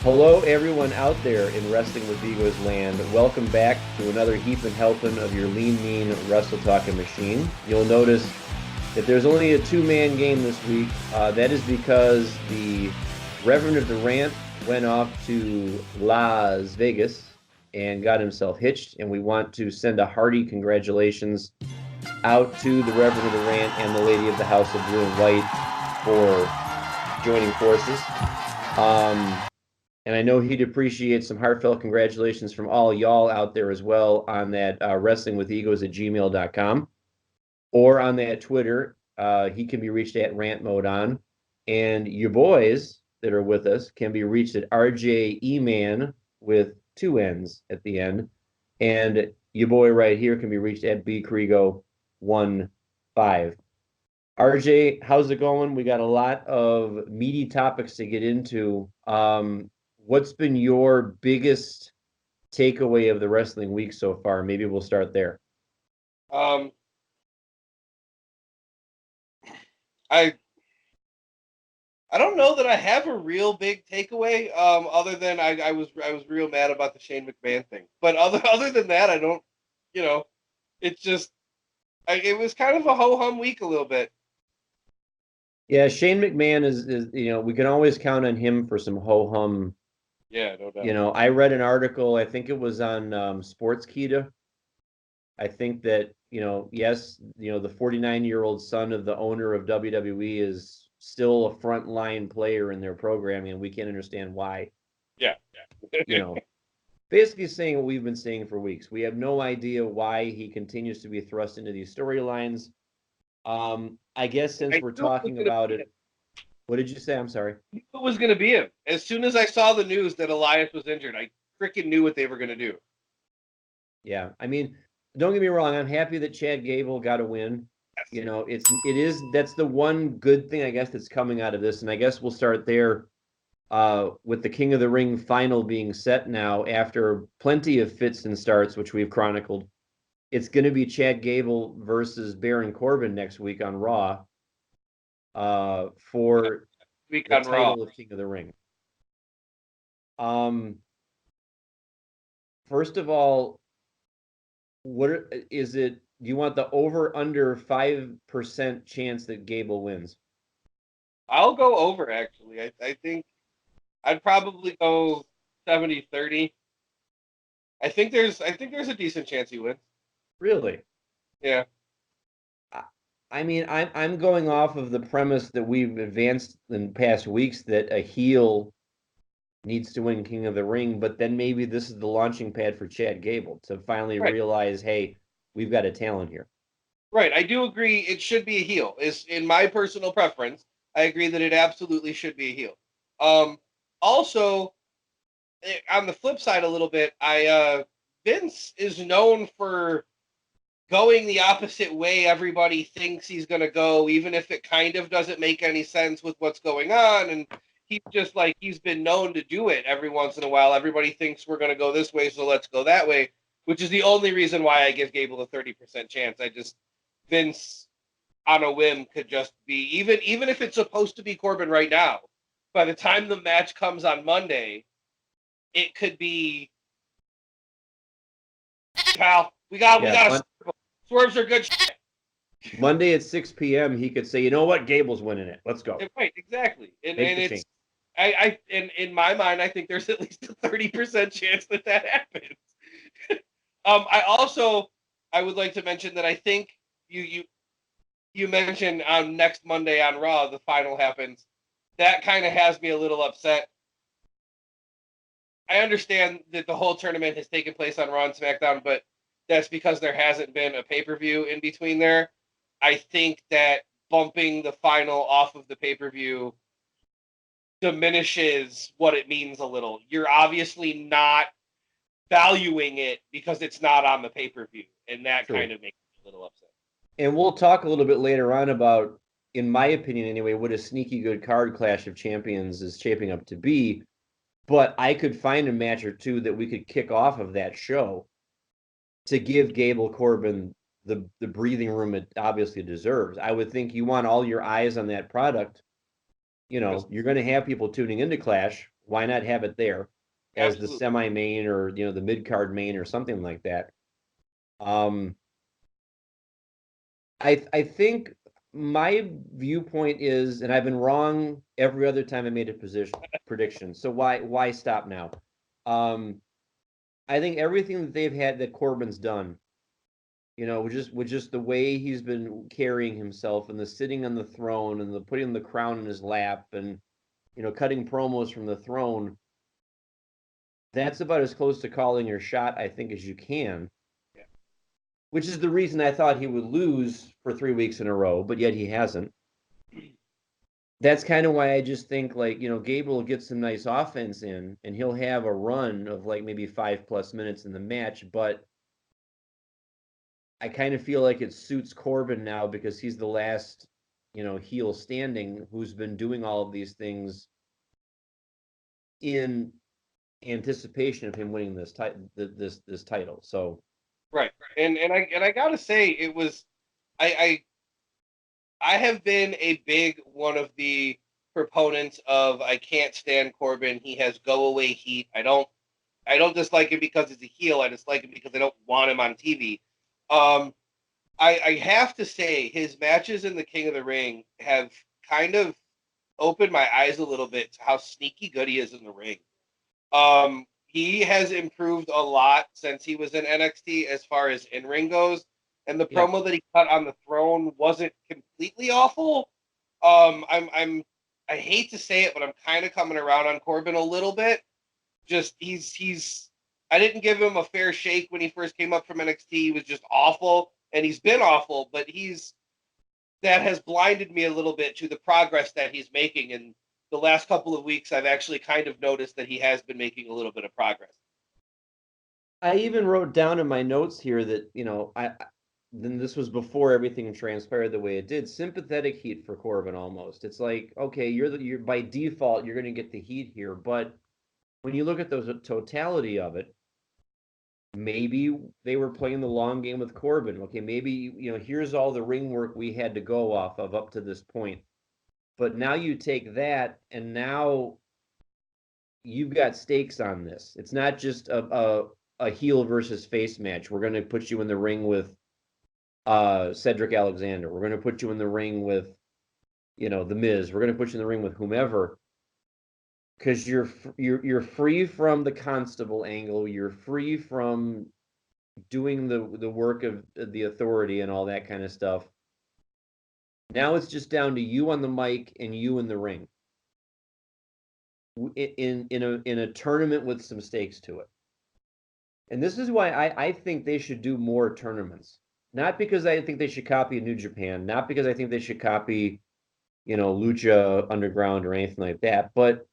Hello, everyone out there in Wrestling with Egos land. Welcome back to another heaping helping of your lean, mean wrestle talking machine. You'll notice that there's only a two-man game this week. That is because the Reverend of Durant went off to Las Vegas and got himself hitched, and we want to send a hearty congratulations out to the Reverend of Durant and the Lady of the House of Blue and White for joining forces. And I know he'd appreciate some heartfelt congratulations from all y'all out there as well on that wrestlingwithegos@gmail.com or on that Twitter. He can be reached at Rantmode on. And your boys that are with us can be reached at RJ Eman with two N's at the end. And your boy right here can be reached at BCrigo15. RJ, how's it going? We got a lot of meaty topics to get into. What's been your biggest takeaway of the wrestling week so far? Maybe we'll start there. I don't know that I have a real big takeaway. Other than I was real mad about the Shane McMahon thing. But other than that, I don't. It's just it was kind of a ho hum week a little bit. Yeah, Shane McMahon is we can always count on him for some ho hum. Yeah, no doubt. I read an article. I think it was on Sportskeeda. I think that yes, the 49-year-old son of the owner of WWE is still a frontline player in their programming, and we can't understand why. Yeah. Basically saying what we've been saying for weeks. We have no idea why he continues to be thrust into these storylines. I guess since we're talking about it, what did you say? I'm sorry. It was going to be him. As soon as I saw the news that Elias was injured, I freaking knew what they were going to do. Yeah, I mean, don't get me wrong. I'm happy that Chad Gable got a win. Yes. That's the one good thing I guess that's coming out of this, and I guess we'll start there. With the King of the Ring final being set now after plenty of fits and starts, which we've chronicled. It's going to be Chad Gable versus Baron Corbin next week on Raw for the title of King of the Ring. First of all, what is it? Do you want the over under 5% chance that Gable wins? I'll go over, actually. I think I'd probably go 70-30. I think there's a decent chance he wins. Really? Yeah. I mean, I'm going off of the premise that we've advanced in past weeks that a heel needs to win King of the Ring, but then maybe this is the launching pad for Chad Gable to finally realize, hey, we've got a talent here. Right. I do agree it should be a heel. Is in my personal preference. I agree that it absolutely should be a heel. Also, on the flip side a little bit, Vince is known for going the opposite way everybody thinks he's going to go, even if it kind of doesn't make any sense with what's going on. And he's just he's been known to do it every once in a while. Everybody thinks we're going to go this way, so let's go that way, which is the only reason why I give Gable a 30% chance. Vince on a whim could just be, even if it's supposed to be Corbin right now, by the time the match comes on Monday, it could be, pal, we got a swerves are good shit. Monday at 6 p.m. he could say, you know what, Gable's winning it. Let's go. Right, exactly. And it's in my mind, I think there's at least a 30% chance that happens. I would like to mention that I think you mentioned on next Monday on Raw the final happens. That kind of has me a little upset. I understand that the whole tournament has taken place on Raw and SmackDown, but that's because there hasn't been a pay-per-view in between there. I think that bumping the final off of the pay-per-view diminishes what it means a little. You're obviously not valuing it because it's not on the pay-per-view, and that kind of makes me a little upset. And we'll talk a little bit later on about, in my opinion anyway, what a sneaky good card Clash of Champions is shaping up to be. But I could find a match or two that we could kick off of that show to give Gable Corbin the breathing room it obviously deserves. I would think you want all your eyes on that product. You're going to have people tuning into Clash. Why not have it there as the Absolutely. semi-main or the mid-card main or something like that? I think my viewpoint is, and I've been wrong every other time I made a prediction. So why stop now? I think everything that they've had that Corbin's done, with just the way he's been carrying himself and the sitting on the throne and the putting the crown in his lap and cutting promos from the throne, that's about as close to calling your shot, I think, as you can. Yeah. Which is the reason I thought he would lose for 3 weeks in a row, but yet he hasn't. That's kind of why I just think Gabriel will get some nice offense in and he'll have a run of like maybe 5+ minutes in the match, but I kind of feel like it suits Corbin now because he's the last, heel standing who's been doing all of these things in anticipation of him winning this title. So Right. And I gotta say, it was I I have been a big one of the proponents of I can't stand Corbin. He has go away heat. I don't dislike him because he's a heel. I dislike him because I don't want him on TV. Um, I have to say his matches in the King of the Ring have kind of opened my eyes a little bit to how sneaky good he is in the ring. He has improved a lot since he was in NXT as far as in ring goes, and the yeah, promo that he cut on the throne wasn't completely awful. I hate to say it, but I'm kind of coming around on Corbin a little bit. Just he's I didn't give him a fair shake when he first came up from NXT. He was just awful, and he's been awful, but that has blinded me a little bit to the progress that he's making. And the last couple of weeks, I've actually kind of noticed that he has been making a little bit of progress. I even wrote down in my notes here that I then this was before everything transpired the way it did. Sympathetic heat for Corbin almost. It's like, okay, you're by default you're going to get the heat here, but when you look at the totality of it, maybe they were playing the long game with Corbin. Okay, maybe here's all the ring work we had to go off of up to this point. But now you take that and now you've got stakes on this. It's not just a heel versus face match. We're going to put you in the ring with Cedric Alexander. We're going to put you in the ring with the Miz. We're going to put you in the ring with whomever because you're free from the constable angle. You're free from doing the work of the authority and all that kind of stuff. Now it's just down to you on the mic and you in the ring in a tournament with some stakes to it. And this is why I think they should do more tournaments. Not because I think they should copy New Japan, not because I think they should copy, Lucha Underground or anything like that, but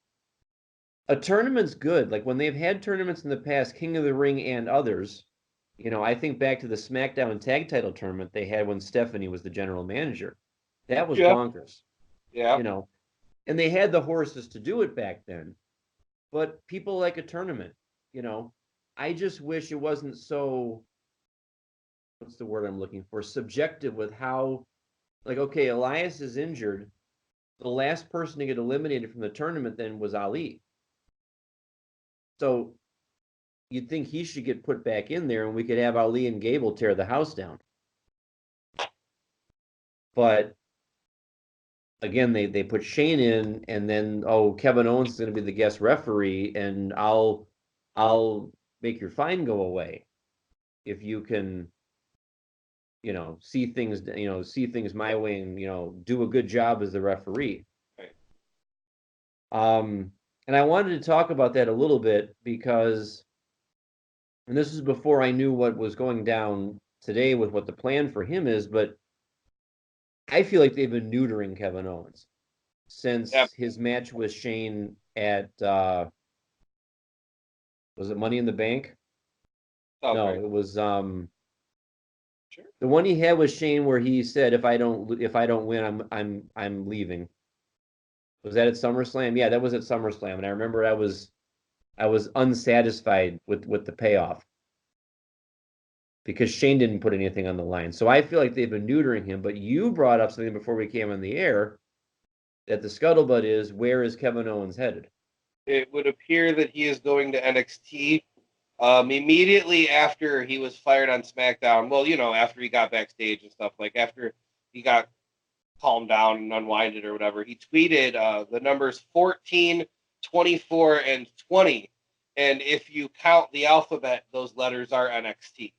a tournament's good. Like when they've had tournaments in the past, King of the Ring and others, I think back to the SmackDown Tag Title tournament they had when Stephanie was the general manager. That was Yeah, bonkers, yeah, you know. And they had the horses to do it back then. But people like a tournament, you know. I just wish it wasn't so, what's the word I'm looking for? Subjective with how, like, okay, Elias is injured. The last person to get eliminated from the tournament then was Ali. So you'd think he should get put back in there and we could have Ali and Gable tear the house down. But again, they put Shane in, and then Kevin Owens is going to be the guest referee, and I'll make your fine go away if you can see things my way and do a good job as the referee. right. And I wanted to talk about that a little bit because, and this is before I knew what was going down today with what the plan for him is, but I feel like they've been neutering Kevin Owens Yeah, since his match with Shane at was it Money in the Bank? sounds No, right. it was Sure. the one he had with Shane where he said if I don't win I'm leaving. Was that at SummerSlam? Yeah, that was at SummerSlam, and I remember I was unsatisfied with the payoff because Shane didn't put anything on the line. So I feel like they've been neutering him. But you brought up something before we came on the air that the scuttlebutt is where is Kevin Owens headed? It would appear that he is going to NXT immediately after he was fired on SmackDown. Well, after he got backstage and stuff, like after he got calmed down and unwinded or whatever, he tweeted the numbers 14, 24, and 20. And if you count the alphabet, those letters are NXT.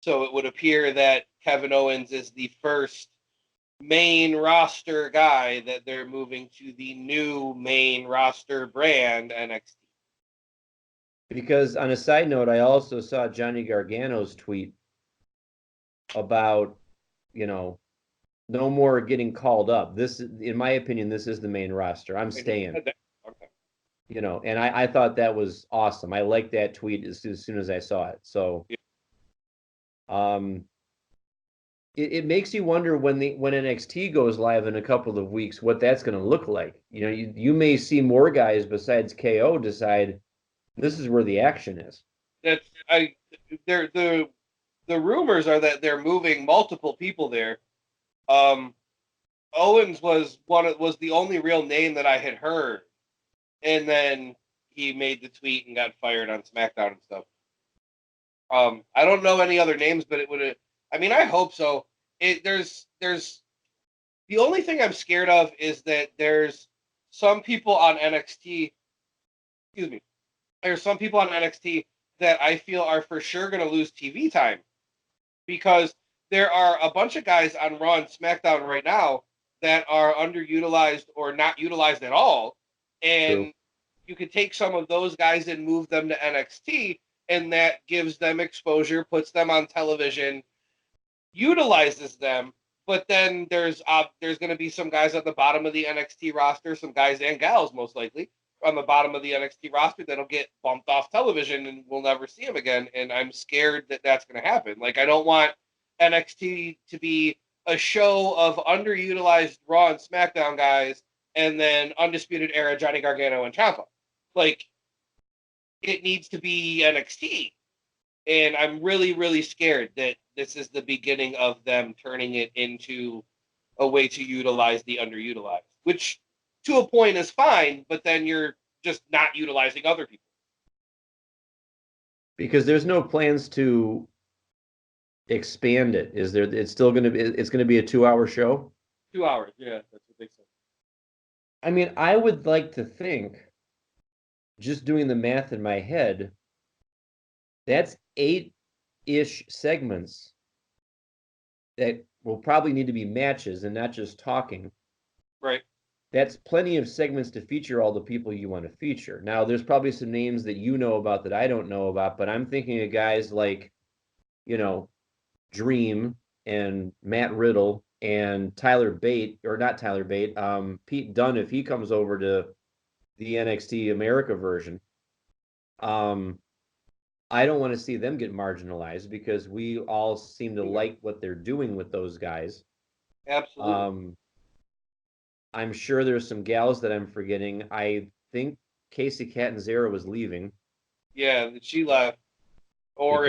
So it would appear that Kevin Owens is the first main roster guy that they're moving to the new main roster brand NXT. Because on a side note, I also saw Johnny Gargano's tweet about, no more getting called up. This, in my opinion, this is the main roster. I'm staying. Okay. And I thought that was awesome. I liked that tweet as soon as I saw it. So, it makes you wonder when NXT goes live in a couple of weeks, what that's going to look like. You may see more guys besides KO decide this is where the action is. The rumors are that they're moving multiple people there. Owens was the only real name that I had heard, and then he made the tweet and got fired on SmackDown and stuff. I don't know any other names, but it would. I mean, I hope so. There's the only thing I'm scared of is that there's some people on NXT. Excuse me. There's some people on NXT that I feel are for sure going to lose TV time because there are a bunch of guys on Raw and SmackDown right now that are underutilized or not utilized at all, and True. you could take some of those guys and move them to NXT, and that gives them exposure, puts them on television, utilizes them. But then there's going to be some guys at the bottom of the NXT roster, some guys and gals most likely on the bottom of the NXT roster that'll get bumped off television and we'll never see them again. And I'm scared that that's going to happen. Like, I don't want NXT to be a show of underutilized Raw and SmackDown guys and then Undisputed Era Johnny Gargano and Ciampa. Like, it needs to be NXT. And I'm really, really scared that this is the beginning of them turning it into a way to utilize the underutilized, which to a point is fine, but then you're just not utilizing other people. Because there's no plans to expand it. Is there? It's going to be a 2-hour show. 2 hours, yeah, that's what they said. I mean, I would like to think, just doing the math in my head, that's 8-ish segments that will probably need to be matches and not just talking. Right. That's plenty of segments to feature all the people you want to feature. Now, there's probably some names that you know about that I don't know about, but I'm thinking of guys like, Dream and Matt Riddle and Tyler Bate, or not Tyler Bate, Pete Dunne, if he comes over to the NXT America version. I don't want to see them get marginalized because we all seem to like what they're doing with those guys. Absolutely. I'm sure there's some gals that I'm forgetting. I think Casey Catanzaro was leaving. Yeah, she left. Or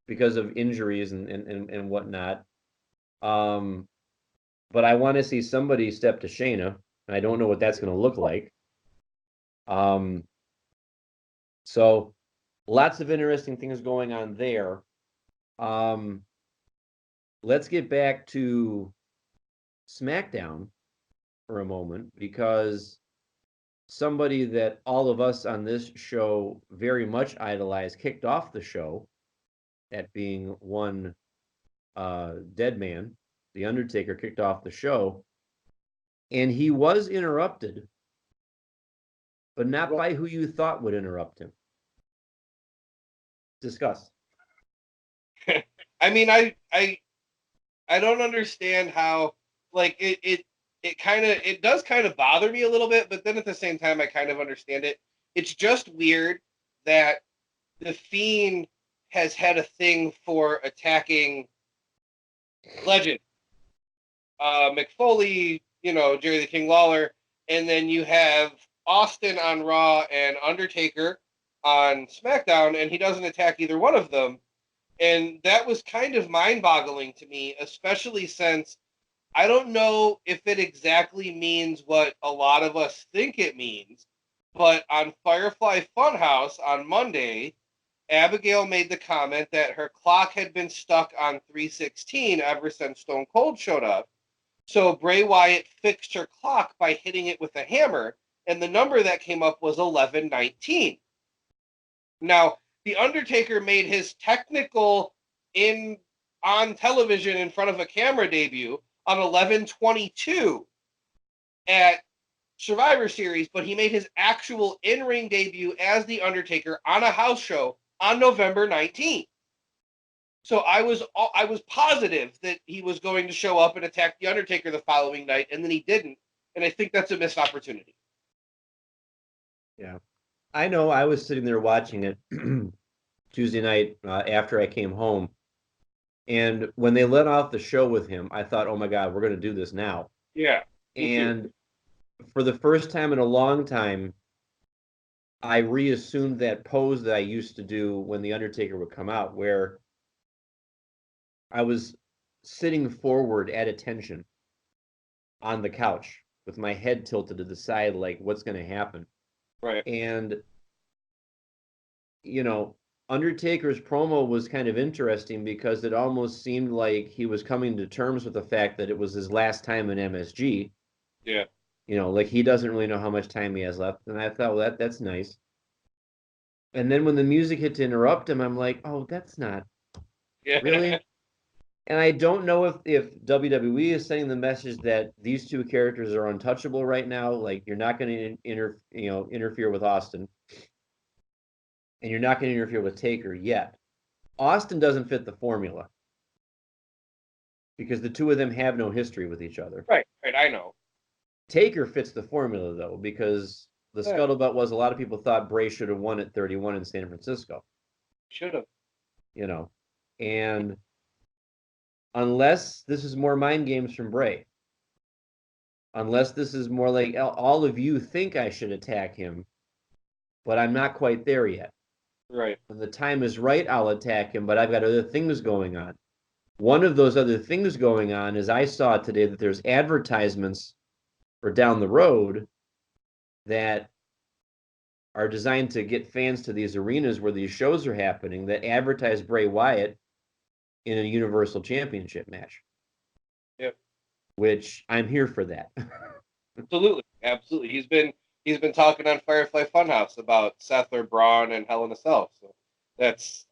because of injuries and whatnot. But I want to see somebody step to Shayna, and I don't know what that's going to look like. So lots of interesting things going on there. Let's get back to SmackDown for a moment, because somebody that all of us on this show very much idolize kicked off the show, that being one dead man. The Undertaker kicked off the show, and he was interrupted, but not by who you thought would interrupt him. Discuss. I mean, I don't understand how, like, it does kind of bother me a little bit, but then at the same time I kind of understand it. It's just weird that the Fiend has had a thing for attacking legend. Mick Foley, Jerry the King Lawler, and then you have Austin on Raw and Undertaker on SmackDown, and he doesn't attack either one of them. And that was kind of mind-boggling to me, especially since I don't know if it exactly means what a lot of us think it means, but on Firefly Funhouse on Monday, Abigail made the comment that her clock had been stuck on 316 ever since Stone Cold showed up. So Bray Wyatt fixed her clock by hitting it with a hammer, and the number that came up was 1119. Now, The Undertaker made his technical in on television in front of a camera debut on 1122 at Survivor Series, but he made his actual in-ring debut as The Undertaker on a house show on November 19th. So I was positive that he was going to show up and attack The Undertaker the following night, and then he didn't. And I think that's a missed opportunity. Yeah. I know I was sitting there watching it Tuesday night after I came home. And when they let off the show with him, I thought, oh my God, we're going to do this now. Yeah, me too. And for the first time in a long time, I reassumed that pose that I used to do when The Undertaker would come out, where I was sitting forward at attention on the couch with my head tilted to the side, like what's going to happen. Right. And, you know, Undertaker's promo was kind of interesting because it almost seemed like he was coming to terms with the fact that it was his last time in MSG. Yeah. You know, like he doesn't really know how much time he has left. And I thought, well, that's nice. And then when the music hit to interrupt him, I'm like, oh, that's not Yeah. really. And I don't know if WWE is sending the message that these two characters are untouchable right now. Like you're not going to interfere with Austin, and you're not going to interfere with Taker yet. Austin doesn't fit the formula because the two of them have no history with each other. Right. Right. I know. Taker fits the formula though because the Yeah. scuttlebutt was a lot of people thought Bray should have won at 31 in San Francisco. Should have. You know, and unless this is more mind games from Bray, unless this is more like all of you think I should attack him, but I'm not quite there yet. Right. When the time is right, I'll attack him, but I've got other things going on. One of those other things going on is I saw today that there's advertisements for down the road that are designed to get fans to these arenas where these shows are happening that advertise Bray Wyatt in a Universal Championship match. Yep. Which I'm here for that. Absolutely. Absolutely. He's been talking on Firefly Funhouse about Seth or Braun and Hell in a Cell. So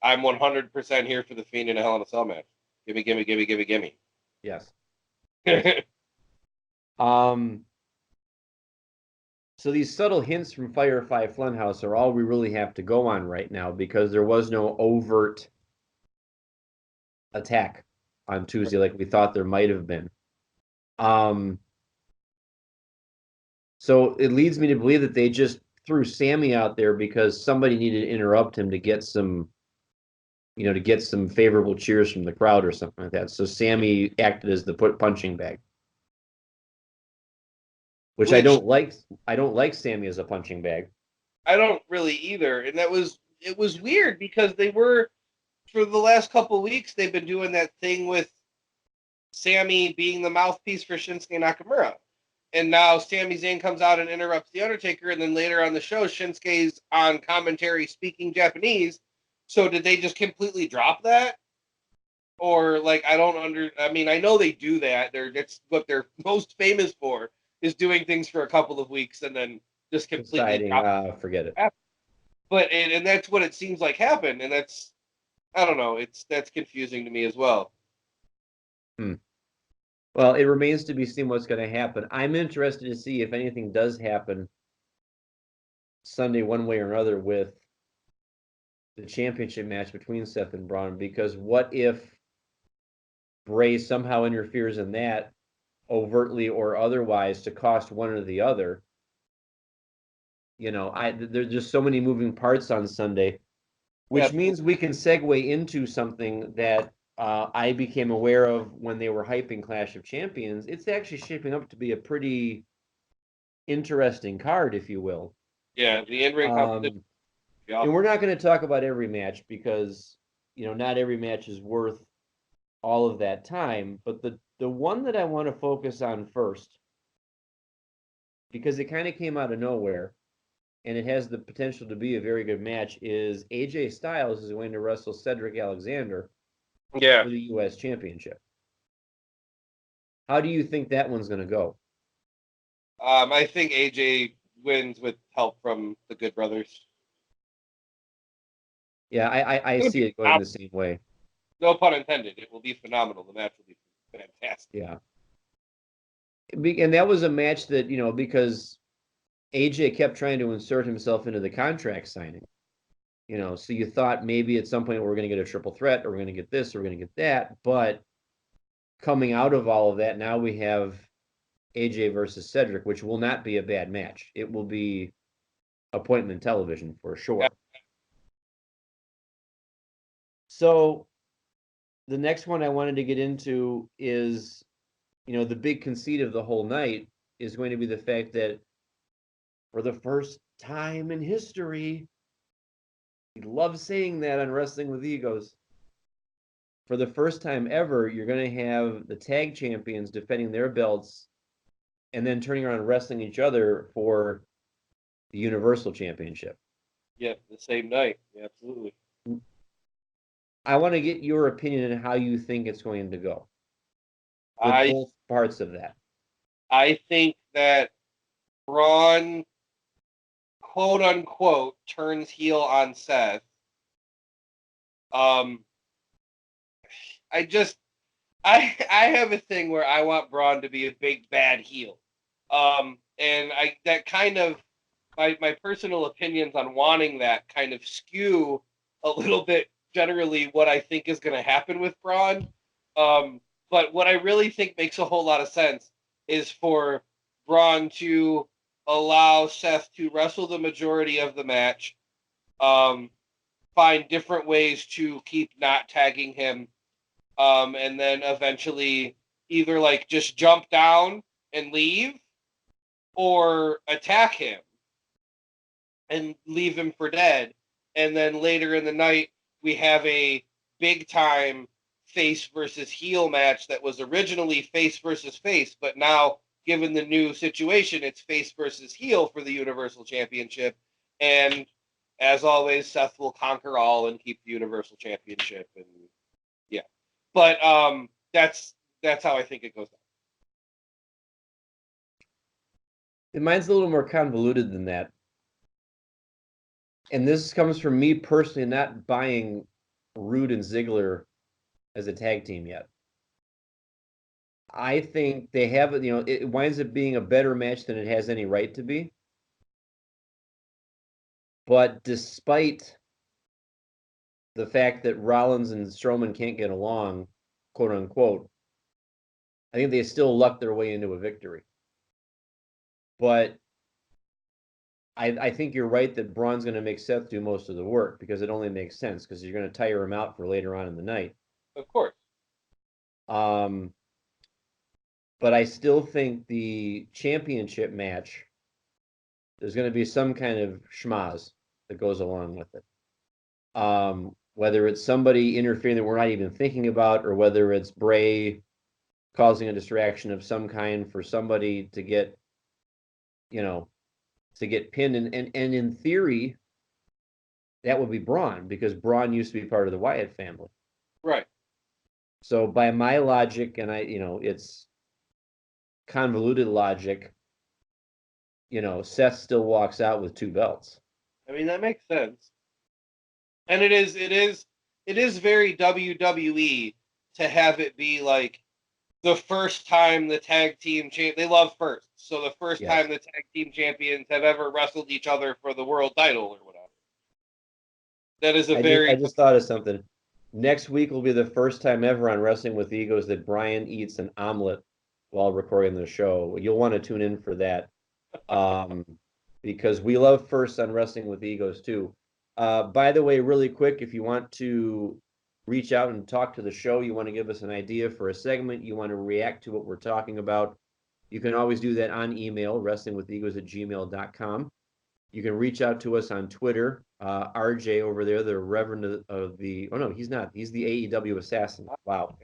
I'm 100% here for the Fiend in a Hell in a Cell match. Gimme, gimme, gimme, gimme, gimme. Yes. Yeah. So these subtle hints from Firefly Funhouse are all we really have to go on right now because there was no overt attack on Tuesday like we thought there might have been. So it leads me to believe that they just threw Sammy out there because somebody needed to interrupt him to get some, to get some favorable cheers from the crowd or something like that. So Sammy acted as the punching bag. Which I don't like. I don't like Sammy as a punching bag. I don't really either. And it was weird because they were, for the last couple of weeks, they've been doing that thing with Sammy being the mouthpiece for Shinsuke Nakamura. And now Sami Zayn comes out and interrupts The Undertaker, and then later on the show, Shinsuke's on commentary speaking Japanese. So did they just completely drop that? Or like I I know they do that. That's what they're most famous for, is doing things for a couple of weeks and then just completely forget it. But and that's what it seems like happened, and that's, I don't know, that's confusing to me as well. Well, it remains to be seen what's going to happen. I'm interested to see if anything does happen Sunday one way or another with the championship match between Seth and Braun, because what if Bray somehow interferes in that overtly or otherwise to cost one or the other? There's just so many moving parts on Sunday, which means we can segue into something that I became aware of when they were hyping Clash of Champions. It's actually shaping up to be a pretty interesting card, if you will. Yeah, the in-ring competition. And we're not going to talk about every match because, not every match is worth all of that time. But The one that I want to focus on first, because it kind of came out of nowhere, and it has the potential to be a very good match, is AJ Styles is going to wrestle Cedric Alexander Yeah. for the U.S. Championship. How do you think that one's going to go? I think AJ wins with help from the Good Brothers. Yeah, I see it going the same way. No pun intended. It will be phenomenal. The match will be fantastic. Yeah. And that was a match that, because AJ kept trying to insert himself into the contract signing. So you thought maybe at some point we're going to get a triple threat, or we're going to get this, or we're going to get that. But coming out of all of that, now we have AJ versus Cedric, which will not be a bad match. It will be appointment television for sure. Yeah. So the next one I wanted to get into is, the big conceit of the whole night is going to be the fact that for the first time in history, we love saying that on Wrestling with Egos, for the first time ever, you're going to have the tag champions defending their belts and then turning around and wrestling each other for the Universal Championship. Yeah, the same night. Yeah, absolutely. I want to get your opinion on how you think it's going to go with both parts of that. I think that Braun, quote unquote, turns heel on Seth. I have a thing where I want Braun to be a big bad heel. And that kind of my personal opinions on wanting that kind of skew a little bit generally what I think is going to happen with Braun. But what I really think makes a whole lot of sense is for Braun to allow Seth to wrestle the majority of the match, find different ways to keep not tagging him, and then eventually either like just jump down and leave or attack him and leave him for dead. And then later in the night, we have a big time face versus heel match that was originally face versus face, but now, given the new situation, it's face versus heel for the Universal Championship. And as always, Seth will conquer all and keep the Universal Championship. And yeah, but that's how I think it goes down. Mine's a little more convoluted than that. And this comes from me personally not buying Rude and Ziggler as a tag team yet. I think they have, it winds up being a better match than it has any right to be. But despite the fact that Rollins and Strowman can't get along, quote unquote, I think they still lucked their way into a victory. But I think you're right that Braun's going to make Seth do most of the work, because it only makes sense, because you're going to tire him out for later on in the night. Of course. But I still think the championship match, there's going to be some kind of schmaz that goes along with it. Whether it's somebody interfering that we're not even thinking about, or whether it's Bray causing a distraction of some kind for somebody to get, to get pinned. And in theory, that would be Braun, because Braun used to be part of the Wyatt family. Right. So by my logic, and it's convoluted logic, Seth still walks out with 2 belts. I mean, that makes sense. And it is very WWE to have it be like the first time the tag team they love first. So the first time the tag team champions have ever wrestled each other for the world title or whatever. That is I just thought of something. Next week will be the first time ever on Wrestling with Egos that Brian eats an omelet while recording the show. You'll want to tune in for that, because we love first on Wrestling with Egos too. By the way, really quick, if you want to reach out and talk to the show, you want to give us an idea for a segment, you want to react to what we're talking about, you can always do that on email, wrestlingwithegos@gmail.com. You can reach out to us on Twitter. RJ over there, the Reverend of the, oh no, he's not. He's the AEW assassin. Wow.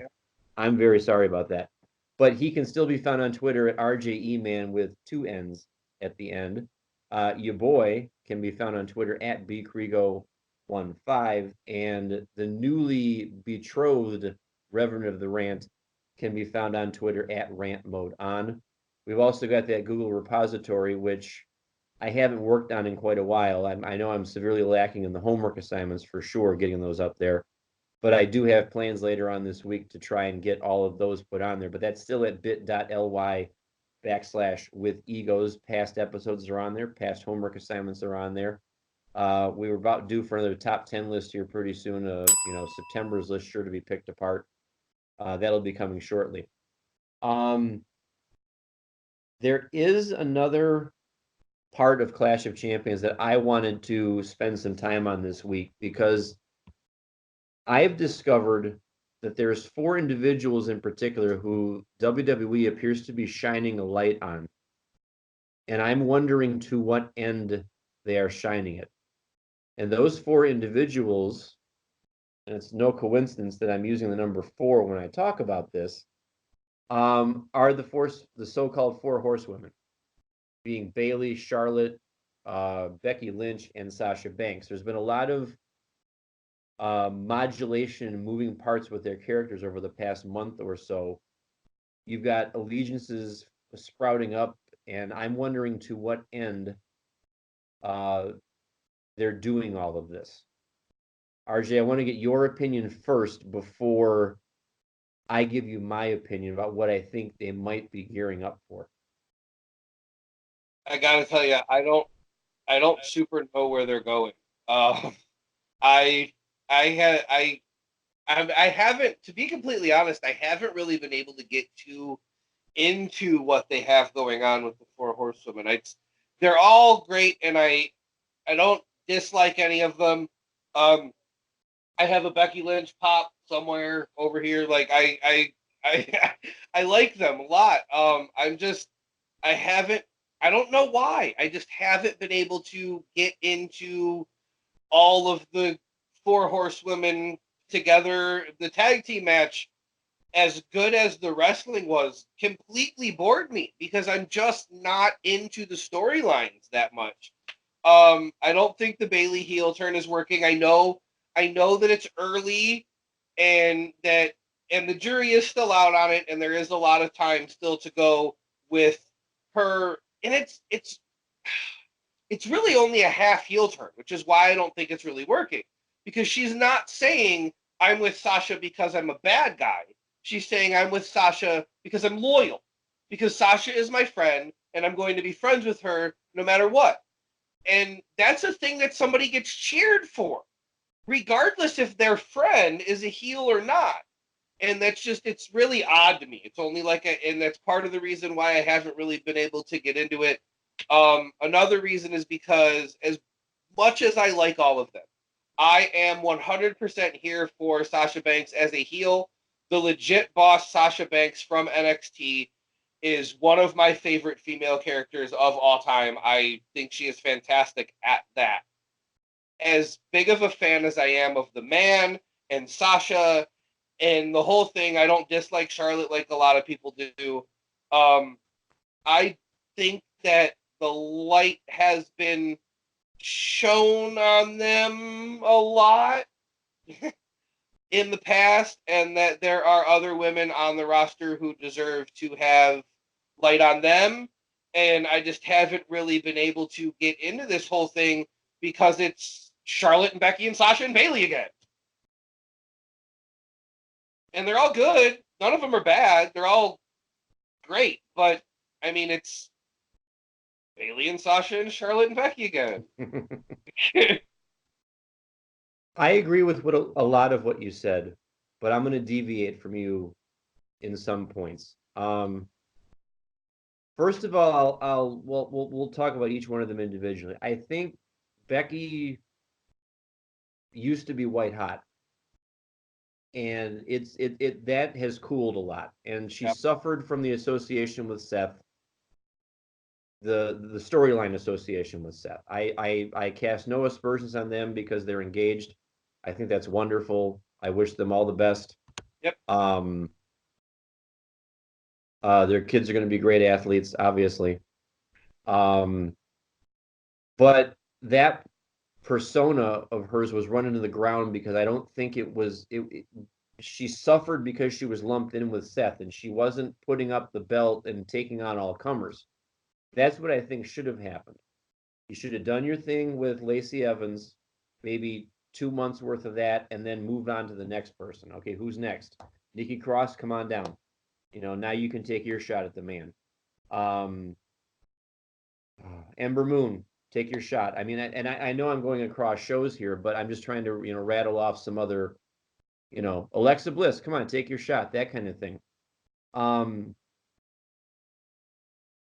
I'm very sorry about that. but he can still be found on Twitter at RJEman with 2 N's at the end. Your boy can be found on Twitter at bcrigo15, and the newly betrothed Reverend of the Rant can be found on Twitter at Rantmode on. We've also got that Google repository, which I haven't worked on in quite a while. I know I'm severely lacking in the homework assignments for sure, getting those up there. But I do have plans later on this week to try and get all of those put on there. But that's still at bit.ly/with egos. Past episodes are on there. Past homework assignments are on there. We were about due for another top 10 list here pretty soon. September's list sure to be picked apart. That'll be coming shortly. There is another part of Clash of Champions that I wanted to spend some time on this week because I've discovered that there's 4 individuals in particular who WWE appears to be shining a light on. And I'm wondering to what end they are shining it. And those 4 individuals, and it's no coincidence that I'm using the number 4 when I talk about this, are the so-called 4 horsewomen, being Bayley, Charlotte, Becky Lynch, and Sasha Banks. There's been a lot of modulation and moving parts with their characters over the past month or so. You've got allegiances sprouting up, and I'm wondering to what end they're doing all of this. RJ, I want to get your opinion first before I give you my opinion about what I think they might be gearing up for. I gotta tell you, I don't super know where they're going. I haven't, to be completely honest, I haven't really been able to get too into what they have going on with the 4 horsewomen. They're all great, and I don't dislike any of them. I have a Becky Lynch pop somewhere over here. Like I I like them a lot. I don't know why. I just haven't been able to get into all of the 4 horsewomen together. The tag team match, as good as the wrestling was, completely bored me because I'm just not into the storylines that much. I don't think the Bayley heel turn is working. I know that it's early and the jury is still out on it, and there is a lot of time still to go with her, and it's really only a half heel turn, which is why I don't think it's really working, because she's not saying I'm with Sasha because I'm a bad guy. She's saying I'm with Sasha because I'm loyal, because Sasha is my friend and I'm going to be friends with her no matter what. And that's a thing that somebody gets cheered for, regardless if their friend is a heel or not. And it's really odd to me. It's only and that's part of the reason why I haven't really been able to get into it. Another reason is because, as much as I like all of them, I am 100% here for Sasha Banks as a heel. The legit boss, Sasha Banks from NXT, is one of my favorite female characters of all time. I think she is fantastic at that. As big of a fan as I am of the man and Sasha and the whole thing, I don't dislike Charlotte like a lot of people do. I think that the light has been shown on them a lot in the past, and that there are other women on the roster who deserve to have light on them. And I just haven't really been able to get into this whole thing because it's Charlotte and Becky and Sasha and Bayley again. And they're all good. None of them are bad. They're all great. But, I mean, it's Bayley and Sasha and Charlotte and Becky again. I agree with a lot of what you said, but I'm going to deviate from you in some points. First of all, we'll talk about each one of them individually. I think Becky used to be white hot, and that has cooled a lot, and she suffered from the association with Seth, the storyline association with Seth. I cast no aspersions on them because they're engaged. I think that's wonderful. I wish them all the best. Yep. Their kids are going to be great athletes, obviously. But that persona of hers was run into the ground because I don't think it was she suffered because she was lumped in with Seth and she wasn't putting up the belt and taking on all comers. That's what I think should have happened. You should have done your thing with Lacey Evans, maybe 2 months worth of that, and then moved on to the next person. Okay, who's next? Nikki Cross, come on down. Now you can take your shot at the man. Um, Ember Moon, take your shot. I mean, I know I'm going across shows here, but I'm just trying to rattle off some other, Alexa Bliss, come on, take your shot, that kind of thing.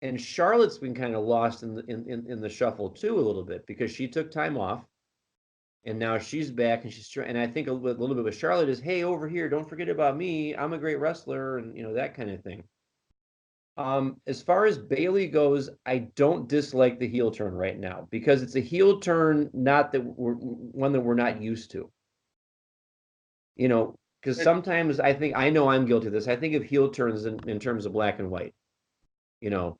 And Charlotte's been kind of lost in the shuffle too a little bit because she took time off, and now she's back and she's trying. And I think a little bit with Charlotte is, hey, over here, don't forget about me. I'm a great wrestler, and that kind of thing. As far as Bailey goes, I don't dislike the heel turn right now because it's a heel turn, not that one that we're not used to. Because sometimes I know I'm guilty of this. I think of heel turns in terms of black and white. You know,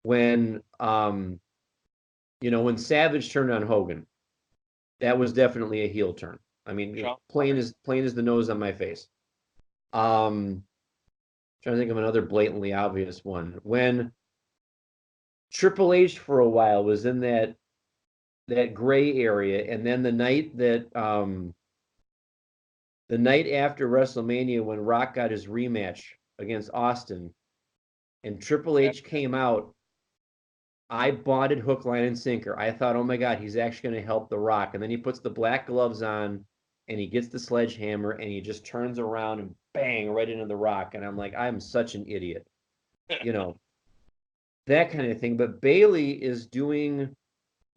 when when Savage turned on Hogan, that was definitely a heel turn. I mean, plain as the nose on my face. Trying to think of another blatantly obvious one. When Triple H for a while was in that gray area, and then the night after WrestleMania when Rock got his rematch against Austin, and Triple H came out, I bought it hook, line, and sinker. I thought, oh my God, he's actually going to help The Rock. And then he puts the black gloves on and he gets the sledgehammer and he just turns around and bang right into The Rock. And I'm like, I'm such an idiot. That kind of thing. But Bailey is doing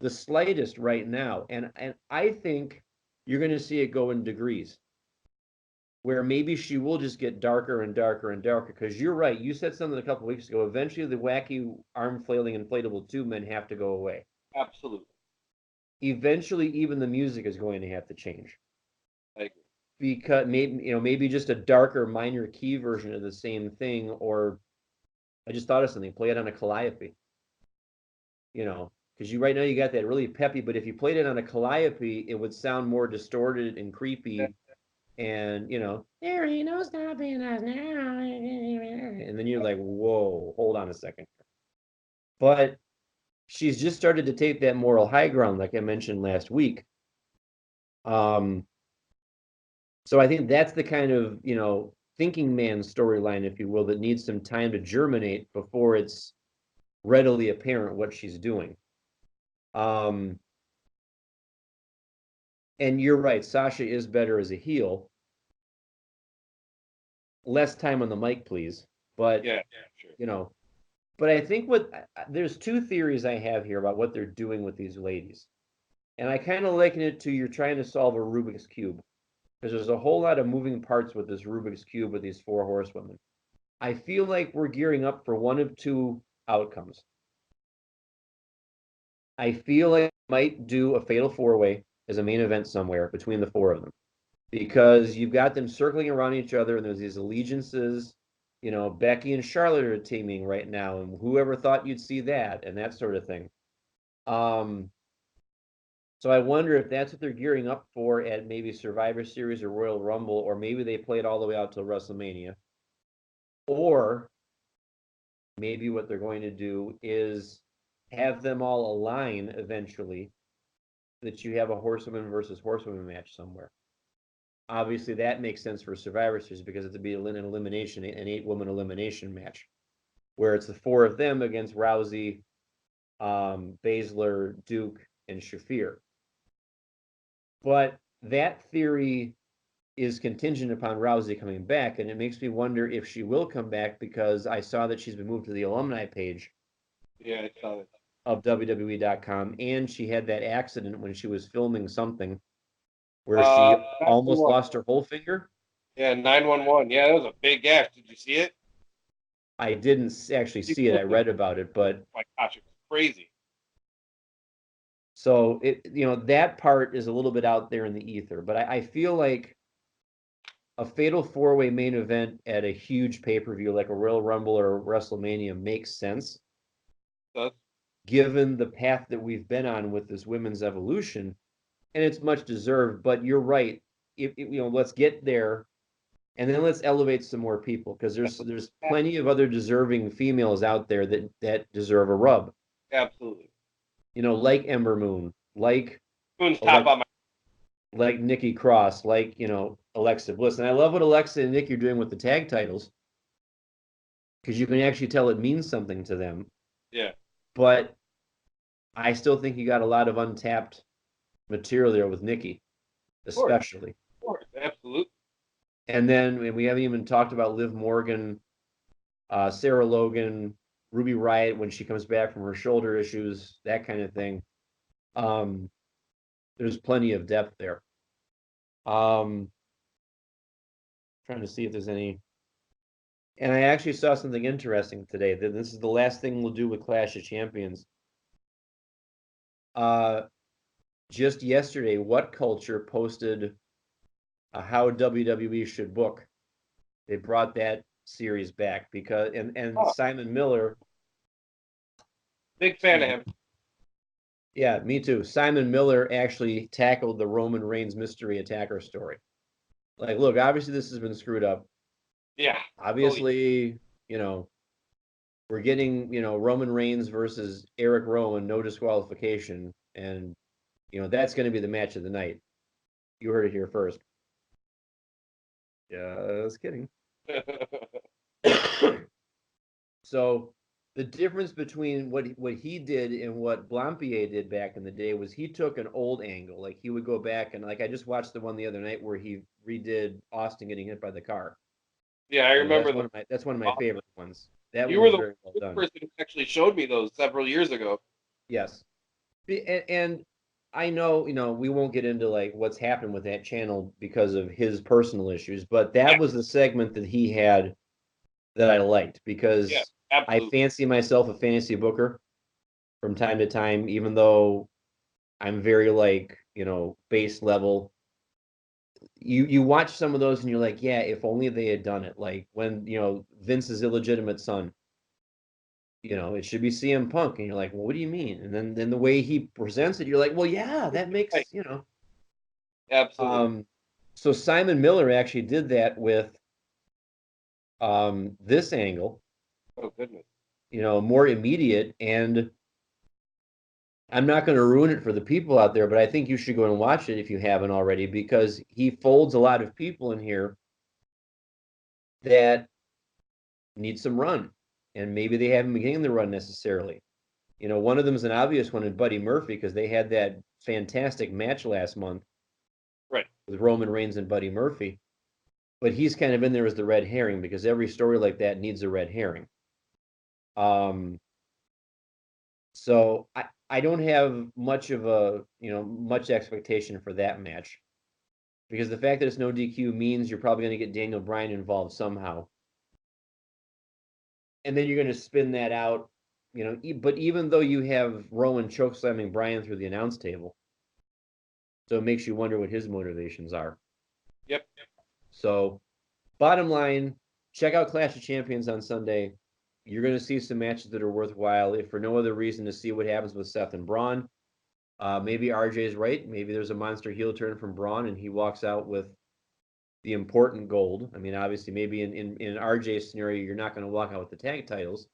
the slightest right now. And I think you're going to see it go in degrees where maybe she will just get darker and darker and darker. Because you're right. You said something a couple of weeks ago. Eventually, the wacky arm flailing inflatable tube men have to go away. Absolutely. Eventually, even the music is going to have to change. I agree. Because maybe just a darker, minor key version of the same thing. Or I just thought of something. Play it on a calliope. Because right now you got that really peppy, but if you played it on a calliope, it would sound more distorted and creepy. Yeah. And there ain't no stopping us now. And then you're like, whoa, hold on a second. But she's just started to take that moral high ground, like I mentioned last week. So I think that's the kind of thinking man storyline, if you will, that needs some time to germinate before it's readily apparent what she's doing. And you're right, Sasha is better as a heel. Less time on the mic, please. But yeah, sure. But I think there's two theories I have here about what they're doing with these ladies. And I kind of liken it to you're trying to solve a Rubik's Cube. Because there's a whole lot of moving parts with this Rubik's Cube with these 4 horsewomen. I feel like we're gearing up for one of two outcomes. I feel like I might do a fatal 4-way as a main event somewhere between the 4 of them. Because you've got them circling around each other and there's these allegiances. Becky and Charlotte are teaming right now, and whoever thought you'd see that and that sort of thing. So I wonder if that's what they're gearing up for at maybe Survivor Series or Royal Rumble, or maybe they play it all the way out till WrestleMania. Or maybe what they're going to do is have them all align eventually, that you have a horsewoman versus horsewoman match somewhere. Obviously, that makes sense for Survivor Series because it's to be an elimination, an 8-woman elimination match, where it's the 4 of them against Rousey, Baszler, Duke, and Shafir. But that theory is contingent upon Rousey coming back, and it makes me wonder if she will come back because I saw that she's been moved to the alumni page. Yeah, I saw it. Of WWE.com, and she had that accident when she was filming something where she almost lost her whole finger. Yeah, 911. Yeah, that was a big gash. Did you see it? I didn't actually see it. I read about it, but oh my gosh, it was crazy. So that part is a little bit out there in the ether, but I feel like a fatal four-way main event at a huge pay-per-view like a Royal Rumble or WrestleMania makes sense, given the path that we've been on with this women's evolution, and it's much deserved. But you're right. Let's get there, and then let's elevate some more people, because there's plenty of other deserving females out there that deserve a rub. Absolutely. Like Ember Moon, like Moon's top on my. Like Nikki Cross, like Alexa Bliss, and I love what Alexa and Nikki are doing with the tag titles, because you can actually tell it means something to them. Yeah. But I still think you got a lot of untapped material there with Nikki, especially. Of course, absolutely. And then we haven't even talked about Liv Morgan, Sarah Logan, Ruby Riott when she comes back from her shoulder issues, that kind of thing. There's plenty of depth there. Trying to see if there's any. And I actually saw something interesting today. This is the last thing we'll do with Clash of Champions. Just yesterday, What Culture posted how WWE should book. They brought that series back because Simon Miller. Big fan of him. Yeah, me too. Simon Miller actually tackled the Roman Reigns mystery attacker story. Like, look, obviously this has been screwed up. Yeah. Obviously, we're getting, Roman Reigns versus Eric Rowan, no disqualification. And, that's going to be the match of the night. You heard it here first. Just kidding. So the difference between what he did and what Blampier did back in the day was he took an old angle. Like, he would go back and, like, I just watched the one the other night where he redid Austin getting hit by the car. Yeah, I remember. That's one of my favorite ones. That you one were very well the done. person who actually showed me those several years ago. Yes, and I know we won't get into like what's happened with that channel because of his personal issues, but that was the segment that he had that I liked, because I fancy myself a fantasy booker from time to time, even though I'm very base level. You watch some of those and you're like, yeah, if only they had done it. Like when Vince's illegitimate son, it should be CM Punk, and you're like, well, what do you mean? And then the way he presents it, you're like, well, yeah, that makes Absolutely. So Simon Miller actually did that with this angle. Oh goodness. More immediate, and I'm not going to ruin it for the people out there, but I think you should go and watch it if you haven't already, because he folds a lot of people in here that need some run, and maybe they haven't been getting the run necessarily. One of them is an obvious one in Buddy Murphy, because they had that fantastic match last month, right, with Roman Reigns and Buddy Murphy. But he's kind of in there as the red herring, because every story like that needs a red herring. So I don't have much of much expectation for that match, because the fact that it's no DQ means you're probably going to get Daniel Bryan involved somehow. And then you're going to spin that out, but even though you have Rowan chokeslamming Bryan through the announce table, so it makes you wonder what his motivations are. Yep. So bottom line, check out Clash of Champions on Sunday. You're going to see some matches that are worthwhile, if for no other reason to see what happens with Seth and Braun. Maybe RJ's right. Maybe there's a monster heel turn from Braun and he walks out with the important gold. I mean, obviously, maybe in RJ's scenario, you're not going to walk out with the tag titles.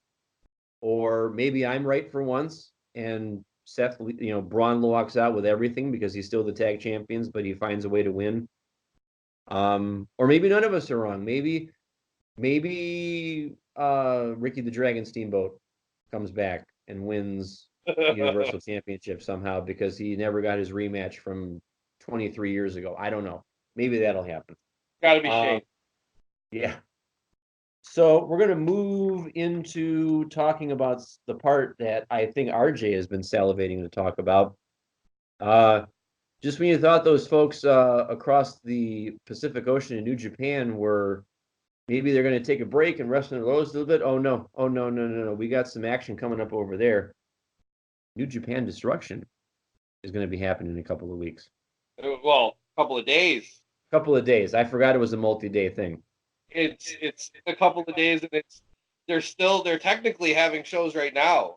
Or maybe I'm right for once and Seth, Braun walks out with everything because he's still the tag champions, but he finds a way to win. Or maybe none of us are wrong. Maybe Ricky the Dragon Steamboat comes back and wins the Universal Championship somehow, because he never got his rematch from 23 years ago. I don't know. Maybe that'll happen. Gotta be Shane. Yeah. So we're going to move into talking about the part that I think RJ has been salivating to talk about. Just when you thought those folks across the Pacific Ocean in New Japan were maybe they're going to take a break and rest on their lows a little bit. Oh no. We got some action coming up over there. New Japan Destruction is going to be happening in a couple of weeks. Well, a couple of days. Couple of days. I forgot it was a multi-day thing. It's a couple of days, and they're technically having shows right now.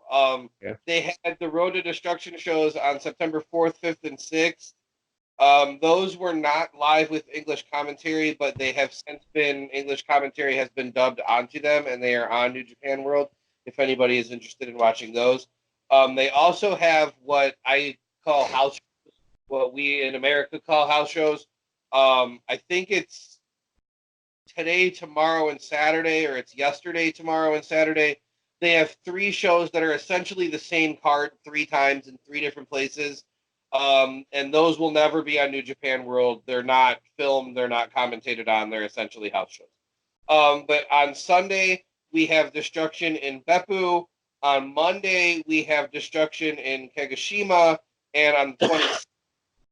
Yeah. They had the Road to Destruction shows on September 4th, 5th, and 6th. Those were not live with English commentary, but they have since been English commentary has been dubbed onto them, and they are on New Japan World. If anybody is interested in watching those, they also have what I call house, what we in America call house shows. I think it's today, tomorrow, and Saturday, or it's yesterday, tomorrow, and Saturday. They have 3 shows that are essentially the same card 3 times in 3 different places. And those will never be on New Japan World. They're not filmed. They're not commentated on. They're essentially house shows. But on Sunday, we have Destruction in Beppu. On Monday, we have Destruction in Kagoshima. And on the 20th,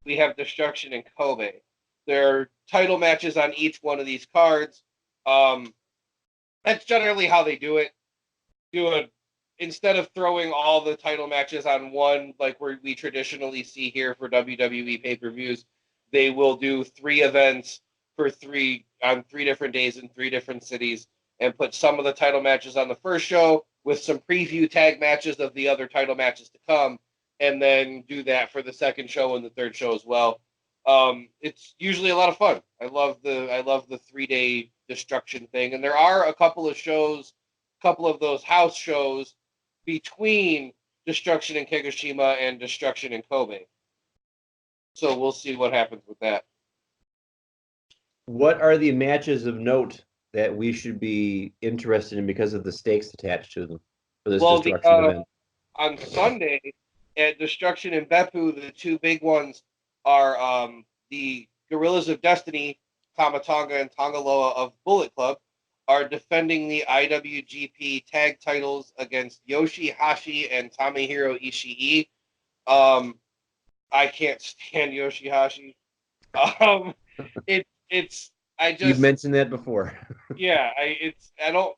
we have Destruction in Kobe. There are title matches on each one of these cards. That's generally how they do it. Instead of throwing all the title matches on one, like we traditionally see here for WWE pay-per-views, they will do 3 events on 3 different days in 3 different cities, and put some of the title matches on the first show with some preview tag matches of the other title matches to come, and then do that for the second show and the third show as well. It's usually a lot of fun. I love the 3-day Destruction thing, and there are a couple of those house shows between Destruction in Kagoshima and Destruction in Kobe. So we'll see what happens with that. What are the matches of note that we should be interested in because of the stakes attached to them for this Destruction event? On Sunday at Destruction in Beppu, the 2 big ones are the Gorillas of Destiny, Tamatonga and Tongaloa of Bullet Club, are defending the IWGP tag titles against Yoshihashi and Tomohiro Ishii. I can't stand Yoshihashi. You've mentioned that before. Yeah, I don't